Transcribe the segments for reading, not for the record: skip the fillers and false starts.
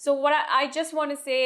So what I just want to say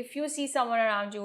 if you see someone around you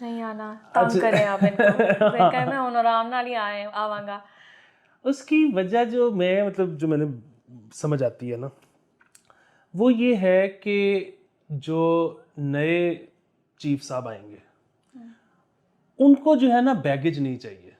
نہیں آنا تنگ کرے آپ ان کو کہ میں ہوں آرام نال ہی آواں گا. اس کی وجہ جو میں نے سمجھ آتی ہے نا وہ یہ ہے کہ جو نئے چیف صاحب آئیں گے ان کو جو ہے نا بیگیج نہیں چاہیے.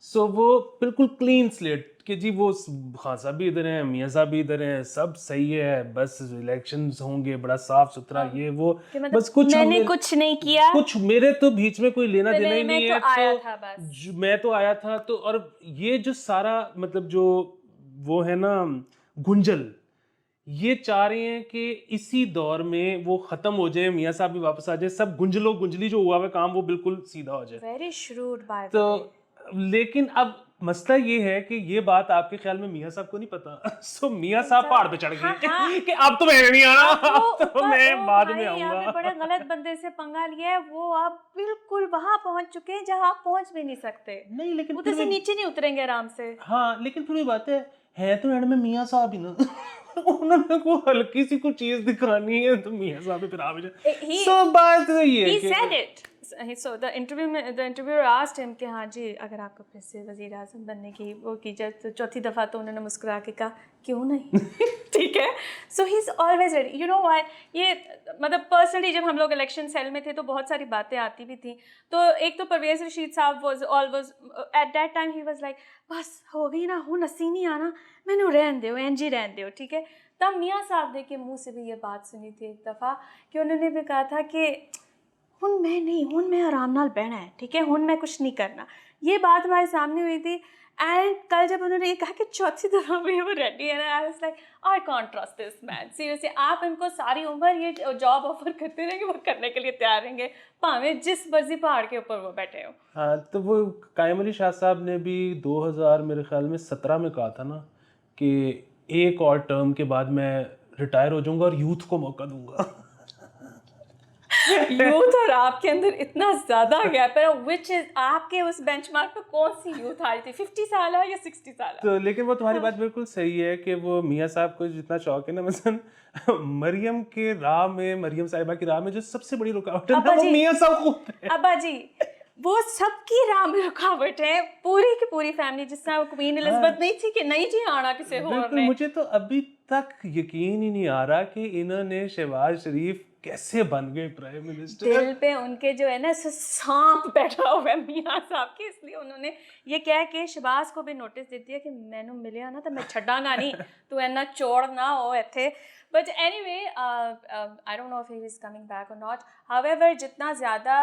سو وہ بالکل کلین سلیٹ کہ جی وہ خان صاحب بھی ادھر ہیں, میاں صاحب بھی ادھر ہیں, سب صحیح ہے, بس الیکشنز ہوں گے, بڑا صاف ستھرا یہ وہ, بس کچھ میں نے کچھ نہیں کیا, کچھ میرے تو بیچ میں کوئی لینا دینا ہی نہیں ہے, تو میں تو آیا تھا تو. اور یہ جو سارا مطلب جو وہ ہے نا گنجل, یہ چاہ رہے ہیں کہ اسی دور میں وہ ختم ہو جائے, میاں صاحب بھی واپس آ جائے, سب گنجلو گنجلی جو ہوا ہوا کام وہ بالکل سیدھا ہو جائے. ویری شروڈ بائی. تو لیکن اب مسئلہ یہ ہے کہ یہ بات آپ کے خیال میں میاں صاحب کو نہیں پتا, سو میاں صاحب پہاڑ پہ چڑھ گئے کہ اب تو میں نہیں آنا, اب تو میں بعد میں آؤں گا. بڑے غلط بندے سے پنگا لیا ہے, وہ آپ بالکل وہاں پہنچ چکے ہیں جہاں آپ پہنچ بھی نہیں سکتے. نہیں لیکن ادھر سے نیچے نہیں اتریں گے آرام سے. ہاں لیکن پھر یہ بات ہے تو اینڈ میں میاں صاحب ہی نا, انہوں نے کوئی ہلکی سی کوئی چیز دکھانی ہے تو میاں صاحب پھر آ بھی جائے. سو بات یہ ہے کہ So the interviewer asked him کہ ہاں جی اگر آپ کو پھر سے وزیر اعظم بننے کی وہ کی جائے تو چوتھی دفعہ, تو انہوں نے مسکرا کے کہا کیوں نہیں. ٹھیک ہے, so he is always ready. You know why, یہ مطلب پرسنلی جب ہم لوگ الیکشن سیل میں تھے تو بہت ساری باتیں آتی بھی تھیں. تو ایک تو پرویز رشید صاحب was always at that time ہی واز لائک بس ہو گئی نا, ہوں نسی نہیں آنا, میں نو رہن دیو این جی رہن دیو. ٹھیک ہے, تب میاں صاحب نے کے منہ سے بھی یہ بات سنی تھی ایک دفعہ کہ انہوں نے بھی کہا تھا کہ ہن میں نہیں, ہن میں آرام نال بہنا ہے. ٹھیک ہے, ہن میں کچھ نہیں کرنا. یہ بات ہمارے سامنے ہوئی تھی. اینڈ کل جب انہوں نے یہ کہا کہ چوتھی دفعہ بھی وہ ریڈی ہے نا, I was like I can't trust this man seriously. آپ ان کو ساری عمر یہ جاب آفر کرتے رہیں گے, وہ کرنے کے لیے تیار رہیں گے پاویں جس مرضی پہاڑ کے اوپر وہ بیٹھے ہو. ہاں تو وہ قائم علی شاہ صاحب نے بھی 2000 میرے خیال میں 17 میں کہا تھا نا کہ ایک اور ٹرم کے بعد میں ریٹائر ہو جاؤں گا اور یوتھ کو موقع دوں گا. یوتھ اور آپ کے اندر اتنا زیادہ گیپ ہے, وچ از آپ کے اس بینچ مارک پہ کون سی یوتھ آئی تھی, 50 سالہ یا 60 سالہ؟ تو لیکن وہ تمہاری بات بالکل صحیح ہے کہ وہ میاں صاحب کو جتنا شوق ہے نا, مثلا مریم کے راہ میں, مریم صاحبہ کی راہ میں جو سب سے بڑی رکاوٹ ہے نا وہ میاں صاحب خود ہے. ابا جی وہ سب کی راہ میں رکاوٹ ہے, پوری کی پوری فیملی. جس طرح کوئین الزبتھ نہیں تھی کہ نہیں جی آنا کسی اور نے. مجھے تو ابھی تک یقین ہی نہیں آ رہا کہ انہوں نے شہباز شریف کیسے بن گئے پرائم منسٹر. دل پہ ان کے جو ہے نا سانپ بیٹھا ہوا ہے میاں صاحب کے, اس لیے انہوں نے یہ کہہ کے شہباز کو بھی نوٹس دیتی ہے کہ مینوں ملیا نا تو میں چھڈاں گا نہیں, تو اینا چوڑ نہ ہو ایتھے. But anyway I don't know if he is coming back or not. However جتنا زیادہ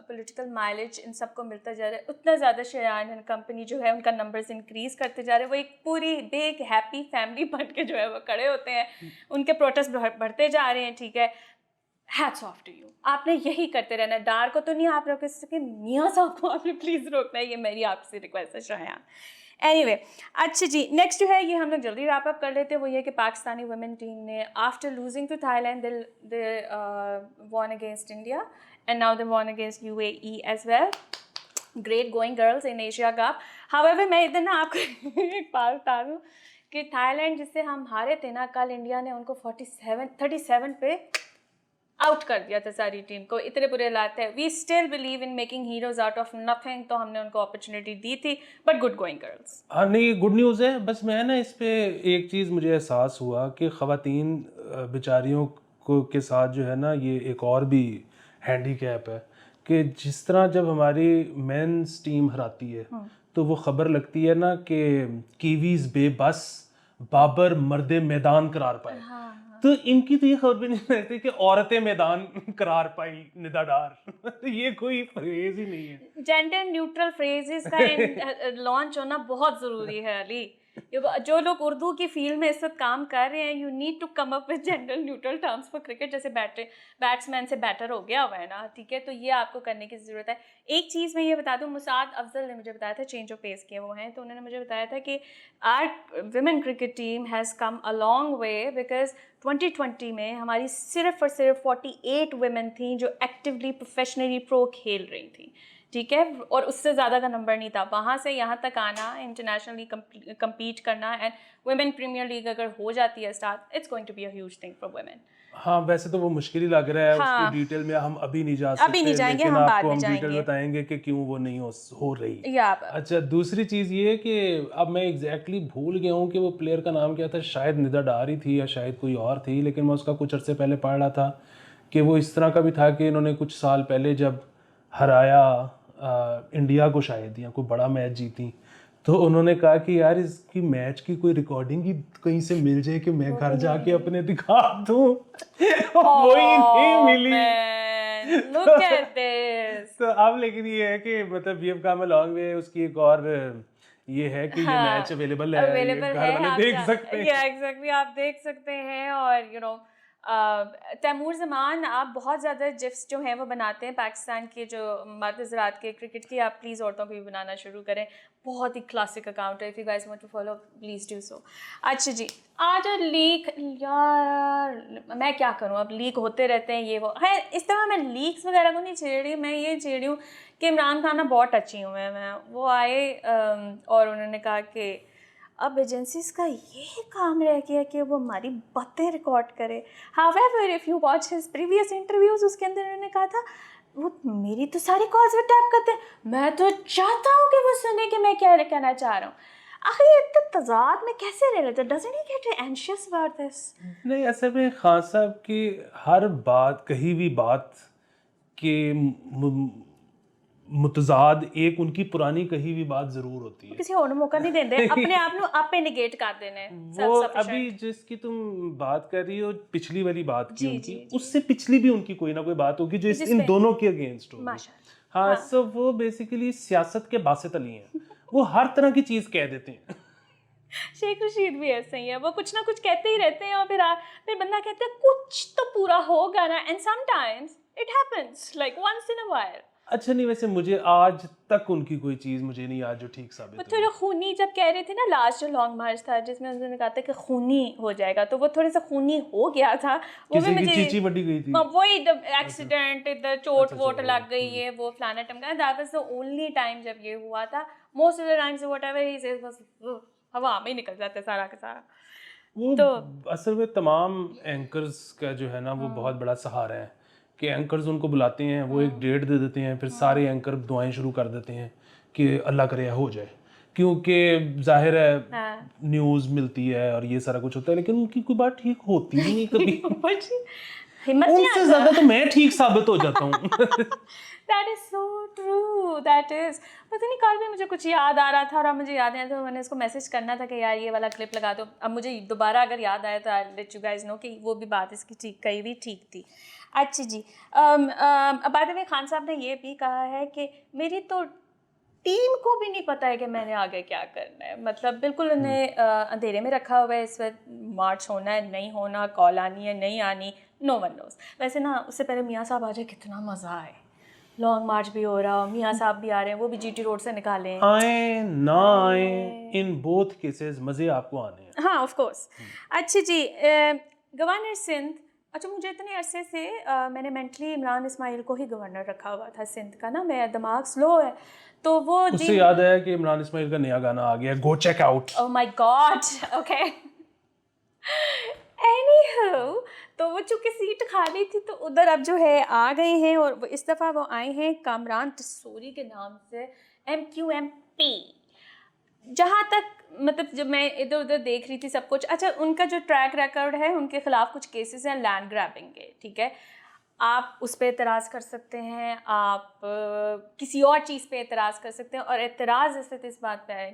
پولیٹیکل مائلیج ان سب کو ملتا جا رہا ہے اتنا زیادہ شریان اینڈ کمپنی جو ہے ان کا نمبرز انکریز کرتے جا رہے ہیں. وہ ایک پوری بگ ہیپی فیملی بن کے جو ہے وہ کھڑے ہوتے ہیں, ان کے پروٹیسٹ بڑھتے جا رہے ہیں. ٹھیک ہے, ہیٹس آف ٹو یو. آپ نے یہی کرتے رہنا, ڈار کو تو نہیں آپ روک سکے, میاں صاحب کو آپ نے پلیز روکنا ہے. یہ میری آپ سے ریکویسٹ ہے شایان. اینی وے اچھا جی, نیکسٹ جو ہے یہ ہم لوگ جلدی ریپ اپ کر لیتے. وہ یہ کہ پاکستانی ویمن ٹیم نے after losing to Thailand they won against India and now they won against UAE as well. Great going girls in Asia cup. However میں ادھر نا آپ کو ایک بات بتا دوں کہ تھائی لینڈ جس سے ہم ہارے تھے نا, کل انڈیا نے ان کو 37 پہ آؤٹ کر دیا تھا ساری ٹیم کو. اتنے برے حالات ہے. We still believe in making heroes out of nothing, تو ہم نے ان کو اپرچونیٹی دی تھی. But good going girls. ہاں نہیں, یہ گڈ نیوز ہے. بس میں نا اس پہ ایک چیز مجھے احساس ہوا کہ خواتین بیچاریوں کو کے ساتھ جو ہے نا یہ ایک اور بھی ہینڈی کیپ ہے کہ جس طرح جب ہماری مینس ٹیم ہراتی ہے تو وہ خبر لگتی ہے نا کہ کیویز بے بس بابر مرد میدان قرار پائے. تو ان کی تو یہ خبر بھی نہیں رہتی کہ عورتیں میدان قرار پائی ندا ڈار. یہ کوئی فریز ہی نہیں ہے. جینڈر نیوٹرل فریزز کا لانچ ہونا بہت ضروری ہے علی. جو لوگ اردو کی فیلڈ میں اس وقت کام کر رہے ہیں, you need to come up with gender neutral terms for cricket. جیسے بیٹسمین سے بیٹر ہو گیا ہوا ہے نا, ٹھیک ہے, تو یہ آپ کو کرنے کی ضرورت ہے. ایک چیز میں یہ بتا دوں, مسعد افضل نے مجھے بتایا تھا, چینج آف پیس کے وہ ہیں, تو انہوں نے مجھے بتایا تھا کہ our women cricket team has come a long way because 2020 میں ہماری صرف اور صرف 48 ویمن تھیں جو ایکٹیولی پروفیشنلی پرو کھیل رہی تھیں. ٹھیک ہے, اور اس سے زیادہ کا نمبر نہیں تھا. وہاں سے یہاں تک آنا, انٹرنیشنلی کمپیٹ کرنا, اینڈ ویمن پریمیئر لیگ اگر ہو جاتی ہے start, it's going to be a huge thing for women. ہاں ویسے تو وہ مشکل ہی لگ رہا ہے, اس کی ڈیٹیل میں ہم ابھی نہیں جا ابھی نہیں سکتے, جائیں گے, لیکن ہم آپ بعد کو میں ہم جائیں ڈیٹیل گے. بتائیں گے کہ کیوں وہ نہیں ہو رہی. یا اچھا دوسری چیز یہ کہ اب میں ایگزیکٹلی بھول گیا ہوں کہ وہ پلیئر کا نام کیا تھا, شاید ندا ڈار تھی یا شاید کوئی اور تھی, لیکن میں اس کا کچھ عرصے پہلے پڑھ رہا تھا کہ وہ اس طرح کا بھی تھا کہ انہوں نے کچھ سال پہلے جب ہرایا انڈیا کو شاید یا کوئی بڑا میچ جیتی, تو انہوں نے کہا کہ یار اس کی میچ کی کوئی ریکارڈنگ ہی کہیں سے مل جائے کہ میں گھر جا کے اپنے دکھا دوں, وہی نہیں ملی. Look at this. تو اب لیکن یہ ہے کہ مطلب we have come a long وے, اس کی ایک اور یہ ہے کہ یہ میچ اویلیبل ہے, گھر والے دیکھ سکتے ہیں. ایگزیکٹلی آپ دیکھ سکتے ہیں. اور یو نو تیمور زمان آپ بہت زیادہ جفس جو ہیں وہ بناتے ہیں پاکستان کے جو مرد حضرات کے کرکٹ کی, آپ پلیز عورتوں کو بھی بنانا شروع کریں, بہت ہی کلاسک اکاؤنٹ ہے. If you guys want to follow please do so. اچھا جی آج لیک, یار میں کیا کروں, اب لیک ہوتے رہتے ہیں یہ وہ ہے. اس طرح میں لیکس وغیرہ کو نہیں چھیڑ رہی, میں یہ چھیڑ رہی ہوں کہ عمران خان بہت ٹچی ہوئے ہیں. میں وہ آئے اور انہوں نے کہا کہ اب ایجنسیز کا یہ کام رہ گیا کہ وہ ہماری باتیں ریکارڈ کرے. however if you watch his previous interviews, اس کے اندر انہوں نے کہا تھا وہ میری تو ساری کالز پہ ٹیپ کرتے ہیں, میں تو چاہتا ہوں کہ وہ سنے کہ میں کیا کہنا چاہ رہا ہوں. آخر یہ اتنے تضاد میں کیسے رہ لیتے, doesn't he get anxious about this? نہیں اصل میں خان صاحب کی ہر بات کہی ہوئی بات کے متضاد ایک ان کی پرانی کہی ہوئی بات ضرور ہوتی ہے. کسی اور موقع نہیں دیندے, اپنے آپ نو آپ پہ نگیٹ کر دینے. وہ ابھی جس کی تم بات کر رہی ہو پچھلی والی بات کی ان کی, اس سے پچھلی بھی ان کی کوئی نہ کوئی بات ہوگی جو ان دونوں کے اگینسٹ ہوگی. ہاں سو وہ بیسیکلی سیاست کے باسط علی ہیں, وہ ہر طرح کی چیز کہہ دیتے ہیں. شیخ رشید بھی ایسے ہی ہے, وہ کچھ نہ کچھ کہتے ہی رہتے ہیں اور پھر بندہ کہتا ہے کچھ تو پورا ہوگا نا, and sometimes it happens like once in a while. اچھا نہیں ویسے مجھے آج تک ان کی کوئی چیز مجھے نہیں آج جو ٹھیک ثابت ہوئی. وہ تھوڑا خونی جب کہہ رہے تھے نا لاسٹ جو لانگ مارچ تھا جس میں انہوں نے کہا تھا کہ خونی ہو جائے گا, تو وہ تھوڑا سا خونی ہو گیا تھا. وہ بھی مجھے چیچی بڑی گئی تھی, وہی ایکسیڈنٹ, چوٹ ووٹ لگ گئی ہے, وہ فلانا ٹمکا. That was the only time جب یہ ہوا تھا. Most of the times whatever he says بس ہوا میں ہی نکل جاتا ہے سارا کا سارا. وہ اصل میں تمام اینکرز کا جو ہے نا وہ بہت بڑا سہارا ہے کہ اینکرز ان کو بلاتے ہیں, وہ ایک ڈیٹ دے دیتے ہیں, پھر سارے اینکر دعائیں شروع کر دیتے ہیں کہ اللہ کرے ہو جائے, کیونکہ ظاہر ہے نیوز ملتی ہے اور یہ سارا کچھ ہوتا ہے, لیکن ان کی کوئی بات ٹھیک ہوتی ہی نہیں کبھی. ان سے زیادہ تو میں ٹھیک ثابت ہو جاتا ہوں. That is so true, that is. پتہ نہیں کل بھی مجھے کچھ یاد آ رہا تھا اور اب مجھے یاد نہیں آیا, تو میں نے اس کو میسج کرنا تھا کہ یار یہ والا کلپ لگا دو. اب مجھے دوبارہ اگر یاد آیا تو I'll let you guys know کہ وہ بھی بات اس کی ٹھیک کہی ہوئی ٹھیک تھی. اچھا جی by the way خان صاحب نے یہ بھی کہا ہے کہ میری تو ٹیم کو بھی نہیں پتہ ہے کہ میں نے آگے کیا کرنا ہے. مطلب بالکل انہیں اندھیرے میں رکھا ہوا ہے اس وقت, مارچ ہونا ہے نہیں ہونا, کال آنی ہے نہیں آنی, نو ون نوز. ویسے نا اس سے پہلے میاں صاحب آ جائے کتنا مزہ آئے. لانگ مارچ بھی ہو رہا, میاں صاحب بھی آ رہے ہیں, وہ بھی جی ٹی روڈ سے نکالیں. آئیں نہ آئیں, ان بوتھ کیسز مزے آپ کو آنے ہیں. ہاں آف کورس. اچھا جی گورنر سندھ, اچھا مجھے اتنے عرصے سے میں نے مینٹلی عمران اسماعیل کو ہی گورنر رکھا ہوا تھا سندھ کا نا, میرا دماغ سلو ہے. تو وہ اس سے یاد آیا کہ عمران اسماعیل کا نیا گانا آ گیا, go check out. Oh my God, okay. Anywho, تو وہ چونکہ سیٹ خالی تھی تو ادھر اب جو ہے آ گئے ہیں, اور اس دفعہ وہ آئے ہیں کامران تصوری کے نام سے, MQMP. جہاں تک مطلب جب میں ادھر ادھر دیکھ رہی تھی سب کچھ, اچھا ان کا جو ٹریک ریکارڈ ہے, ان کے خلاف کچھ کیسز ہیں لینڈ گریبنگ کے, ٹھیک ہے, آپ اس پہ اعتراض کر سکتے ہیں, آپ کسی اور چیز پہ اعتراض کر سکتے ہیں, اور اعتراض اس بات پہ آئے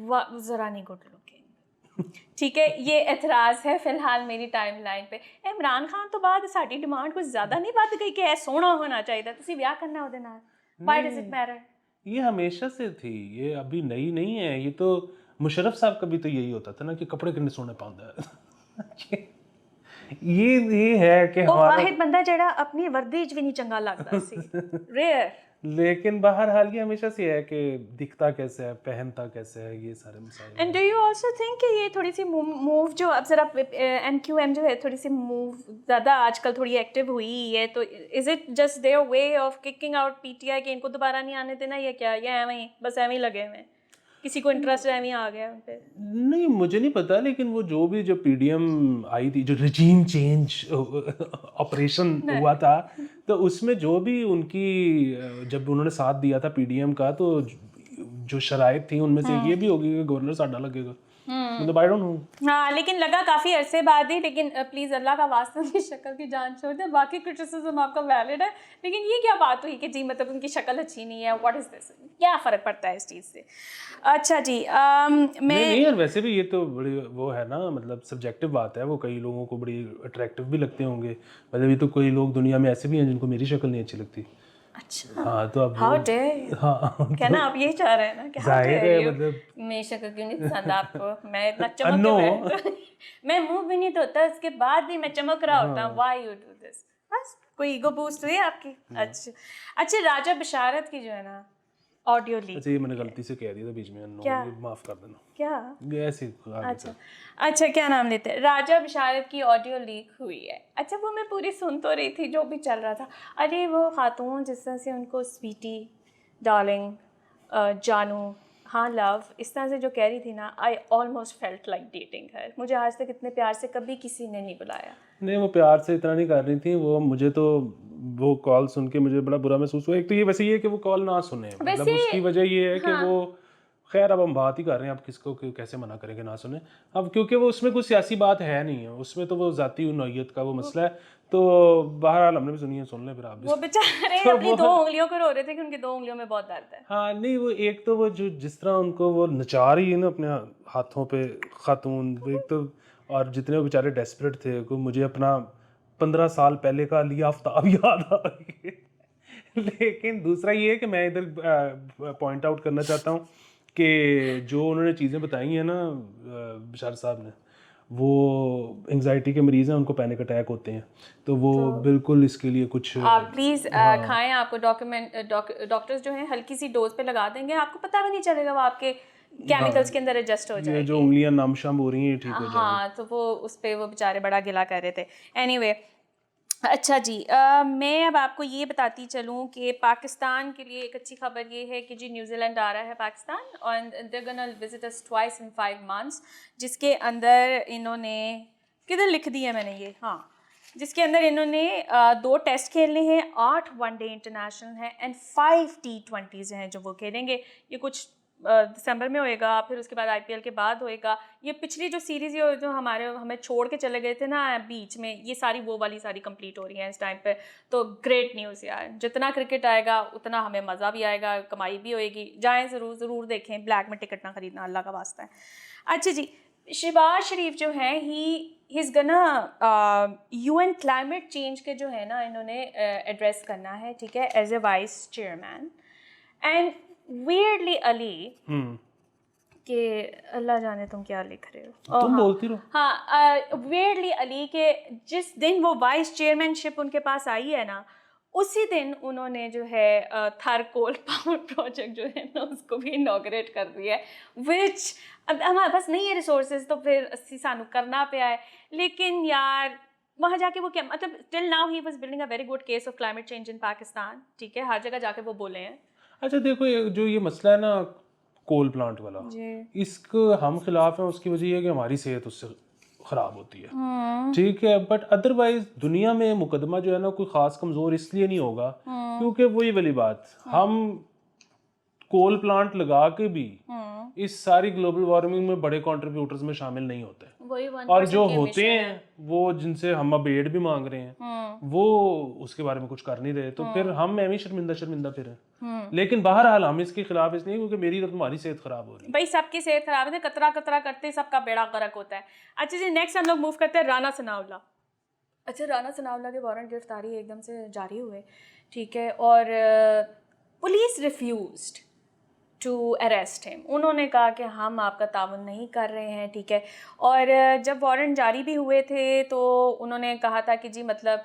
گا ذرا نہیں گڈ لوکنگ. ٹھیک ہے, یہ اعتراض ہے فی الحال میری ٹائم لائن پہ. عمران خان تو بعد ساری ڈیمانڈ کچھ زیادہ نہیں بات گئی کہ سونا ہونا چاہیے, تسی بیاہ کرنا وہ نال, وائی ڈز اٹ میٹر. یہ ہمیشہ سے تھی, یہ ابھی نئی نہیں ہے. یہ تو مشرف صاحب کا بھی تو یہی ہوتا تھا نا کہ کپڑے کنے سونے پاؤندا ہے. یہ ہے کہ وہ واحد بندہ جڑا اپنی وردی وچ بھی نہیں چنگا لگدا سی, ریئر. لیکن بہرحال یہ ہمیشہ سے ہے کہ دکھتا کیسے ہے, پہنتا کیسے ہے, یہ سارے مسائل. And do you also think کہ یہ تھوڑی سی موو جو اب ذرا MQM جو ہے تھوڑی سی موو زیادہ آج کل تھوڑی ایکٹیو ہوئی ہے, تو is it just their way of kicking out PTI کہ ان کو دوبارہ نہیں آنے دینا, یا کیا, یا ایویں بس ایویں لگے ہوئے ہیں؟ کسی کو انٹرسٹ نہیں آ گیا ان پہ؟ نہیں مجھے نہیں پتا, لیکن وہ جو بھی جب پی ڈی ایم آئی تھی, جو رجیم چینج آپریشن ہوا تھا, تو اس میں جو بھی ان کی جب انہوں نے ساتھ دیا تھا پی ڈی ایم کا, تو جو شرائط تھیں ان میں سے یہ بھی ہوگی کہ گورنر ساڈا لگے گا, مطلب آئی ڈونٹ نو. ہاں لیکن لگا کافی عرصے بعد ہی, لیکن پلیز اللہ کا واسطہ ان کی شکل کی جان چھوڑ دیں, باقی کرٹیسزم آپ کا ویلڈ ہے, لیکن یہ کیا بات ہوئی کہ جی مطلب ان کی شکل اچھی نہیں ہے, واٹ از دس, کیا فرق پڑتا ہے اس چیز سے؟ اچھا جی میں نہیں یار, ویسے بھی یہ تو بڑی وہ ہے نا, مطلب سبجیکٹو بات ہے, وہ کئی لوگوں کو بڑی اٹریکٹیو بھی لگتے ہوں گے, مطلب یہ تو کوئی لوگ دنیا میں ایسے بھی ہیں جن کو میری شکل نہیں اچھی لگتی. اچھا ہاں تو اب ہاؤ ڈیئر, ہاں کہنا آپ یہی چاہ رہے ہیں نا کہ ظاہر ہے, مطلب میری شکل کیوں نہیں پسند آپ کو, میں اتنا چمک کے میں منہ بھی نہیں دھوتا, اس کے بعد بھی میں چمک رہا ہوتا ہوں, وائی یو ڈو دس, بس کوئی ایگو بوسٹ ہوئی آپ کی. اچھا اچھا, راجہ بشارت کی جو ہے نا آڈیو لیک, اچھا یہ میں نے غلطی سے کہہ دیا تھا بیچ میں, معاف کر دینا. کیا یہ ایسے اچھا اچھا کیا نام لیتے ہیں, راجہ بشارت کی آڈیو لیک ہوئی ہے. اچھا وہ میں پوری سن تو رہی تھی جو بھی چل رہا تھا, ارے وہ خاتون جس طرح سے ان کو سویٹی, ڈارلنگ, جانو, ہاں لو, اس طرح سے جو کہہ رہی تھی نا, I almost felt like dating her. مجھے آج تک اتنے پیار سے کبھی کسی نے نہیں بلایا. نہیں وہ پیار سے اتنا نہیں کر رہی تھی وہ, مجھے تو وہ کال سن کے مجھے بڑا برا محسوس ہوا. ایک تو یہ ویسے یہ ہے کہ وہ کال نہ سنیں, مطلب اس کی وجہ یہ ہے کہ وہ, خیر اب ہم بات ہی کر رہے ہیں, اب کس کو کیسے منع کریں کہ نہ سنیں اب, کیونکہ وہ اس میں کوئی سیاسی بات ہے نہیں ہے, اس میں تو وہ ذاتی نوعیت کا وہ مسئلہ ہے. تو بہرحال ہم نے بھی سنی ہے, سن لیں پھر آپ بھی. وہ بیچارے اپنی 2 انگلیوں کو رو رہے تھے کہ ان کی 2 انگلیوں میں بہت درد ہے. ہاں نہیں وہ ایک تو وہ جو جس طرح ان کو وہ نچا رہی ہے نا اپنے ہاتھوں پہ خاتون, ایک تو, اور جتنے وہ بیچارے ڈیسپریٹ تھے, کو مجھے اپنا 15 سال پہلے کا علی آفتاب یاد آ رہی ہے. لیکن دوسرا یہ ہے کہ میں ادھر پوائنٹ آؤٹ کرنا چاہتا ہوں کہ جو انہوں نے چیزیں بتائی ہیں نا بشار صاحب نے, وہ انگزائٹی کے مریض ہیں, ان کو پینک اٹیک ہوتے ہیں, تو وہ بالکل اس کے لیے کچھ آپ پلیز کھائیں, آپ کو ڈاکٹرز جو ہیں ہلکی سی ڈوز پہ لگا دیں گے, آپ کو پتہ بھی نہیں چلے گا, وہ آپ کے کیمیکلس کے اندر ایڈجسٹ ہو جائے یہ گی. جو انگلیاں نم شم ہو رہی ہیں ٹھیک ہو جائیں گی. ہاں تو وہ اس پہ وہ بیچارے بڑا گلا کر رہے تھے. اینی وے اچھا جی, میں اب آپ کو یہ بتاتی چلوں کہ پاکستان کے لیے ایک اچھی خبر یہ ہے کہ جی نیوزی لینڈ آ رہا ہے پاکستان, اور they're gonna visit us twice in 5 months, جس کے اندر انہوں نے کدھر لکھ دی ہے میں نے یہ, ہاں جس کے اندر انہوں نے 2 ٹیسٹ کھیلنے ہیں, 8 ون ڈے انٹرنیشنل ہیں, اینڈ 5 T20s ہیں جو وہ کھیلیں گے. یہ کچھ دسمبر میں ہوئے گا, پھر اس کے بعد آئی پی ایل کے بعد ہوئے گا. یہ پچھلی جو سیریز یہ جو ہمیں چھوڑ کے چلے گئے تھے نا بیچ میں, یہ ساری وہ والی ساری کمپلیٹ ہو رہی ہیں اس ٹائم پہ. تو گریٹ نیوز یار, جتنا کرکٹ آئے گا اتنا ہمیں مزہ بھی آئے گا, کمائی بھی ہوئے گی. جائیں ضرور دیکھیں, بلیک میں ٹکٹ نہ خریدنا, اللہ کا واسطہ ہے. اچھا جی, شہباز شریف جو ہیں ہیز گنا UN کلائمیٹ چینج کے جو ہے نا انہوں نے ایڈریس کرنا ہے, ٹھیک ہے, as a vice chairman. And weirdly Ali کہ اللہ جانے تم کیا لکھ رہے ہو, تم بولتی رہو. ہاں ویئرڈلی علی کہ جس دن وہ وائس چیئرمین شپ ان کے پاس آئی ہے نا, اسی دن انہوں نے جو ہے تھر کول پاور پروجیکٹ جو ہے نا اس کو بھی انوگریٹ کر دیا ہے, وچ اب ہمارے پاس نہیں ہے ریسورسز تو پھر سانو کرنا پیا ہے. لیکن یار وہاں جا کے وہ کیا, مطلب till now he was building a very good case of climate change in Pakistan, ٹھیک ہے, ہر جگہ جا کے وہ بولے ہیں. اچھا دیکھو جو یہ مسئلہ ہے نا کول پلانٹ والا, اس کو ہم خلاف ہیں, اس کی وجہ یہ ہے کہ ہماری صحت اس سے خراب ہوتی ہے, ٹھیک ہے, بٹ ادروائز دنیا میں مقدمہ جو ہے نا کوئی خاص کمزور اس لیے نہیں ہوگا کیونکہ وہی والی بات, ہم کول پلانٹ لگا کے بھی اس ساری گلوبل وارمنگ میں بڑے کنٹریبیوٹرز میں شامل نہیں ہوتے, اور جو ہوتے ہیں وہ جن سے ہم اب ایڈ بھی مانگ رہے ہیں وہ اس کے بارے میں کچھ کر نہیں رہے, تو پھر ہم ایویں شرمندہ پھر ہیں. لیکن بہرحال ہم اس کے خلاف اس نہیں کیونکہ میری اور تمہاری صحت خراب ہو رہی ہے, بھائی سب کی صحت خراب ہے, کترا کرتے سب کا بیڑا غرق ہوتا ہے. اچھا جی نیکسٹ ہم لوگ موو کرتے ہیں رانا ثناءاللہ. اچھا رانا ثناءاللہ کے وارنٹ گرفتاری ایک دم سے جاری ہوئے, ٹھیک ہے, اور پولیس ریفیوزڈ ٹو اریسٹ ہم. انہوں نے کہا کہ ہم آپ کا تعاون نہیں کر رہے ہیں, ٹھیک ہے. اور جب وارنٹ جاری بھی ہوئے تھے تو انہوں نے کہا تھا کہ جی مطلب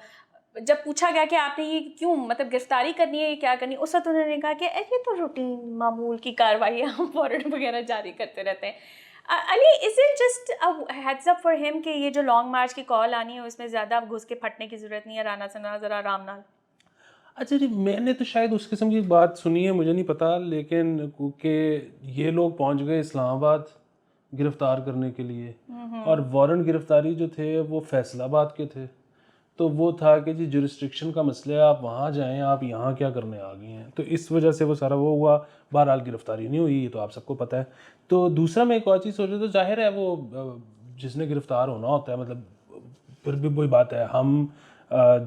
جب پوچھا گیا کہ آپ نے یہ کیوں مطلب گرفتاری کرنی ہے, یہ کیا کرنی ہے, اس وقت انہوں نے کہا کہ یہ تو روٹین معمول کی کارروائی ہے, ہم وارنٹ وغیرہ جاری کرتے رہتے ہیں. Ali is it just heads up for ہم کہ یہ جو لانگ مارچ کی کال آنی ہے اس میں زیادہ گھس کے پھٹنے کی ضرورت نہیں ہے, رانا ثنا ذرا آرام نال. اچھا جی میں نے تو شاید اس قسم کی بات سنی ہے, مجھے نہیں پتا, لیکن کہ یہ لوگ پہنچ گئے اسلام آباد گرفتار کرنے کے لیے, اور وارنٹ گرفتاری جو تھے وہ فیصل آباد کے تھے, تو وہ تھا کہ جی جورسٹکشن کا مسئلہ ہے, آپ وہاں جائیں, آپ یہاں کیا کرنے آ گئے ہیں, تو اس وجہ سے وہ سارا وہ ہوا. بہرحال گرفتاری نہیں ہوئی, یہ تو آپ سب کو پتہ ہے. تو دوسرا میں ایک اور چیز سوچ رہا تو ظاہر ہے وہ جس نے گرفتار ہونا ہوتا ہے, مطلب پھر بھی وہی بات ہے, ہم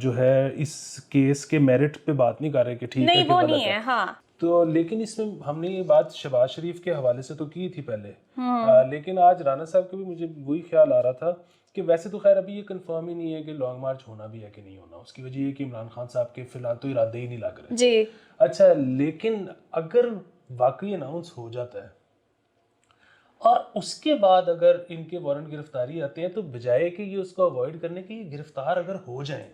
جو ہے اس کیس کے میرٹ پہ بات نہیں کر رہے کہ ٹھیک ہے کہ غلط ہے, ہاں تو لیکن اس میں ہم نے یہ بات شہباز شریف کے حوالے سے تو کی تھی پہلے, لیکن آج رانا صاحب کا بھی مجھے وہی خیال آ رہا تھا کہ ویسے تو خیر ابھی یہ کنفرم ہی نہیں ہے کہ لانگ مارچ ہونا بھی ہے کہ نہیں ہونا. اس کی وجہ یہ کہ عمران خان صاحب کے فی الحال تو ارادے ہی نہیں لگ رہے جی. اچھا, لیکن اگر واقعی اناؤنس ہو جاتا ہے اور اس کے بعد اگر ان کے وارنٹ گرفتاری آتے ہیں, تو بجائے کہ یہ اس کو اوائڈ کرنے کے یہ گرفتار اگر ہو جائیں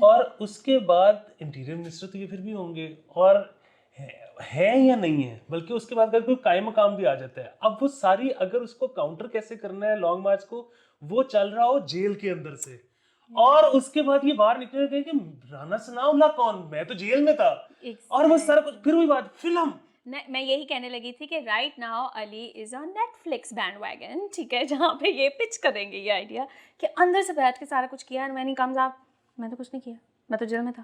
اور اس کے بعد انٹیریئر منسٹر تو یہ پھر بھی ہوں گے, اور ہے یا نہیں ہے, بلکہ اس کے بعد اگر کوئی قائم مقام بھی آ جاتا ہے, اب وہ ساری اگر اس کو کاؤنٹر کیسے کرنا ہے لانگ مارچ کو, وہ چل رہا ہو جیل کے اندر سے, اور اس کے بعد یہ باہر نکلے گئے کہ رانا ثناء اللہ کون, میں تو جیل میں تھا, اور وہ سارا کچھ پھر وہی بات فلم. میں یہی کہنے لگی تھی کہ right now Ali is on Netflix bandwagon, ٹھیک ہے, جہاں پہ یہ پچ کریں گے یہ آئیڈیا کہ اندر سے بیٹھ کے سارا کچھ کیا, اینڈ مینی کمز اپ میں تو کچھ نہیں کیا, میں تو جیل میں تھا.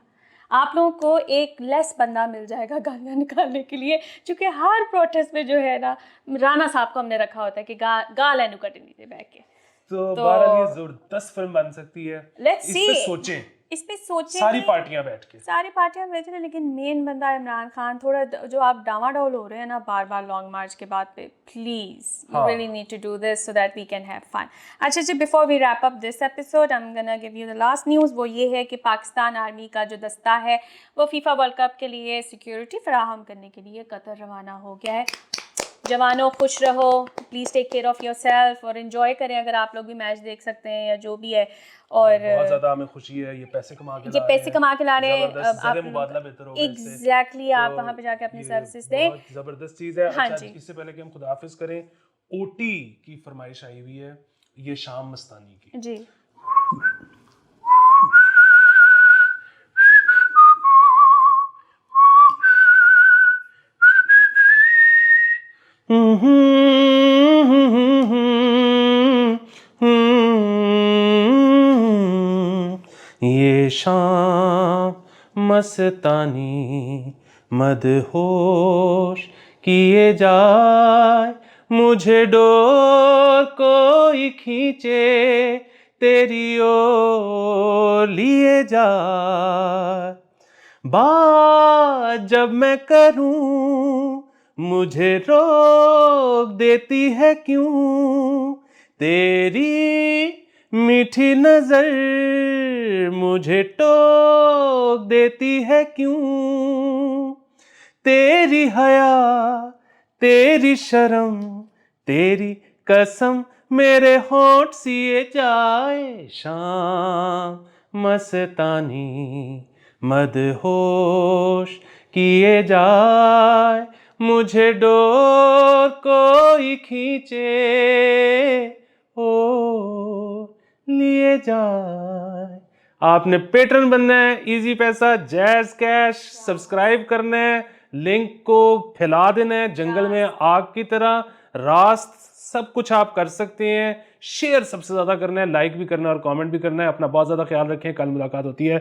آپ لوگوں کو ایک لیس بندہ مل جائے گا گالیاں نکالنے کے لیے, چونکہ ہر پروٹیسٹ میں جو ہے نا رانا صاحب کو ہم نے رکھا ہوتا ہے کہ گال اینو کٹ لیجیے بیٹھ کے. تو بہرحال یہ زبردست فلم بن سکتی ہے, لیٹس سی, اس پہ سوچیں ساری پارٹیاں بیٹھ کے, لیکن مین بندہ عمران خان, تھوڑا جو آپ ڈاما ڈول ہو رہے ہیں نا بار بار لانگ مارچ کے بعد پہ, please you really need to do this so that we can have fun. اچھا جی, before we wrap up this episode I am gonna give you the last news. وہ یہ ہے کہ پاکستان آرمی کا جو دستہ ہے وہ فیفا ورلڈ کپ کے لیے سیکیورٹی فراہم کرنے کے لیے قطر روانہ ہو گیا ہے. جوانوں خوش رہو, please take care of your self, اور انجوائے کریں اگر آپ لوگ بھی میچ دیکھ سکتے ہیں یا جو بھی ہے. اور بہت زیادہ ہمیں خوشی ہے, یہ پیسے کما کے لا رہے ہیں, آپ مبادلہ بہتر ہوگا, ایگزیکٹلی آپ وہاں پہ جا کے اپنی سروسز دیں. بہت زبردست چیز ہے. اچھا اس سے پہلے کہ ہم خداحافظ کریں, او ٹی کی فرمائش آئی ہوئی ہے, یہ شام مستانی کی. جی یہ شام مستانی مدہوش کیے جائے, مجھے ڈور کوئی کھینچے تیری اور لیے جائے. بات جب میں کروں مجھے روک دیتی ہے کیوں, تیری میٹھی نظر مجھے ٹوک دیتی ہے کیوں, تیری حیا تیری شرم تیری قسم میرے ہونٹ سیے جائے. شام مستانی مدہوش کیے جائے, مجھے ڈور کوئی کھینچے او لیے جائے. آپ نے پیٹرن بننا ہے, ایزی پیسہ, جیز کیش, سبسکرائب کرنا ہے, لنک کو پھیلا دینا ہے جنگل میں آگ کی طرح, راست سب کچھ آپ کر سکتے ہیں. شیئر سب سے زیادہ کرنا ہے, لائک بھی کرنا ہے اور کامنٹ بھی کرنا ہے. اپنا بہت زیادہ خیال رکھیں, کل ملاقات ہوتی ہے.